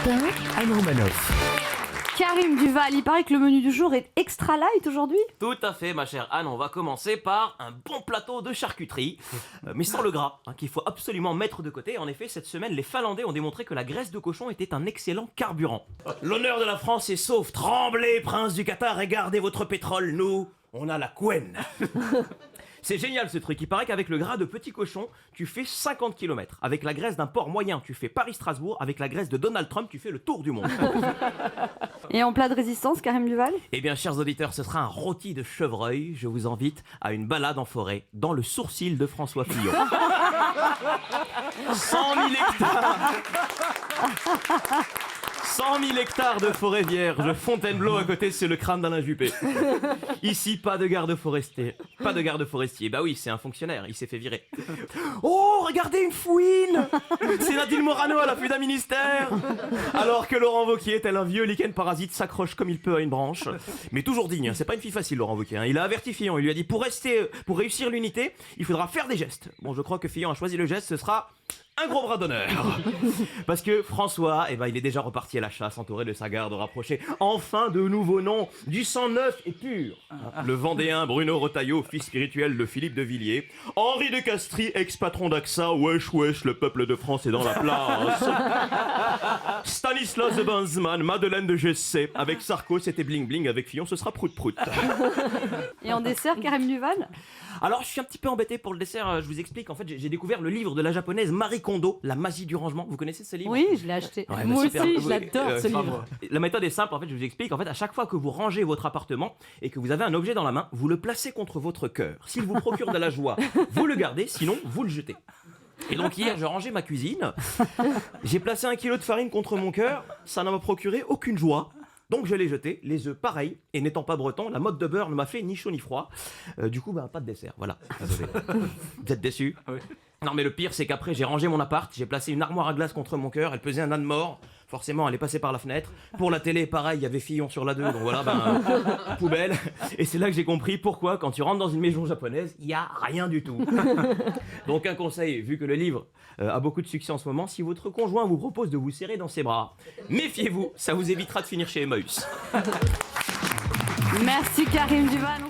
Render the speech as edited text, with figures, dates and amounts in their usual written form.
matin, Anne Romanoff. Karim Duval, il paraît que le menu du jour est extra light aujourd'hui. Tout à fait, ma chère Anne, on va commencer par un bon plateau de charcuterie, mais sans le gras, qu'il faut absolument mettre de côté. En effet, cette semaine, les Finlandais ont démontré que la graisse de cochon était un excellent carburant. L'honneur de la France est sauf. Tremblez, prince du Qatar, et gardez votre pétrole, nous, on a la couenne. C'est génial ce truc, il paraît qu'avec le gras de petit cochon, tu fais 50 km. Avec la graisse d'un porc moyen, tu fais Paris-Strasbourg. Avec la graisse de Donald Trump, tu fais le tour du monde. Et en plat de résistance, Karim Duval? Eh bien, chers auditeurs, ce sera un rôti de chevreuil. Je vous invite à une balade en forêt, dans le sourcil de François Fillon. 100 000 hectares 100 000 hectares de forêt vierge, Fontainebleau à côté, c'est le crâne d'Alain Juppé. Ici, pas de garde forestier. Pas de garde forestier. Bah oui, c'est un fonctionnaire, il s'est fait virer. Oh, regardez une fouine! C'est Nadine Morano à l'appui d'un ministère. Alors que Laurent Wauquiez, tel un vieux lichen parasite, s'accroche comme il peut à une branche. Mais toujours digne, c'est pas une fille facile, Laurent Wauquiez. Il a averti Fillon, il lui a dit pour réussir l'unité, il faudra faire des gestes. Bon, je crois que Fillon a choisi le geste, ce sera un gros bras d'honneur. Parce que François, il est déjà reparti à la chasse, entouré de sa garde rapprochée. Enfin, de nouveaux noms, du sang neuf et pur. Le Vendéen Bruno Retailleau, fils spirituel de Philippe de Villiers. Henri de Castries, ex-patron d'AXA. Wesh, wesh, le peuple de France est dans la place. Stanislas de Banzman, Madeleine de Gessé. Avec Sarko, c'était bling bling. Avec Fillon, ce sera prout prout. Et en dessert, Karim Duval? Alors, je suis un petit peu embêté pour le dessert. Je vous explique. En fait, j'ai découvert le livre de la japonaise Marie Kondo, La magie du rangement. Vous connaissez ce livre? Oui, je l'ai acheté. Ouais, Moi super. aussi, je l'adore ce livre. La méthode est simple, en fait, je vous explique. En fait, à chaque fois que vous rangez votre appartement et que vous avez un objet dans la main, vous le placez contre votre cœur. S'il vous procure de la joie, vous le gardez, sinon, vous le jetez. Et donc hier, je rangeais ma cuisine. J'ai placé 1 kilo de farine contre mon cœur. Ça ne m'a procuré aucune joie. Donc je l'ai jeté, les œufs pareil, et n'étant pas breton, la mode de beurre ne m'a fait ni chaud ni froid. Du coup, pas de dessert, voilà. Désolé. Vous êtes déçus? Oui. Non mais le pire c'est qu'après j'ai rangé mon appart, j'ai placé une armoire à glace contre mon cœur, elle pesait un âne mort, forcément elle est passée par la fenêtre. Pour la télé pareil, il y avait Fillon sur la 2, donc voilà, poubelle. Et c'est là que j'ai compris pourquoi quand tu rentres dans une maison japonaise, il n'y a rien du tout. Donc un conseil, vu que le livre a beaucoup de succès en ce moment, si votre conjoint vous propose de vous serrer dans ses bras, méfiez-vous, ça vous évitera de finir chez Emmaüs. Merci Karim Duval.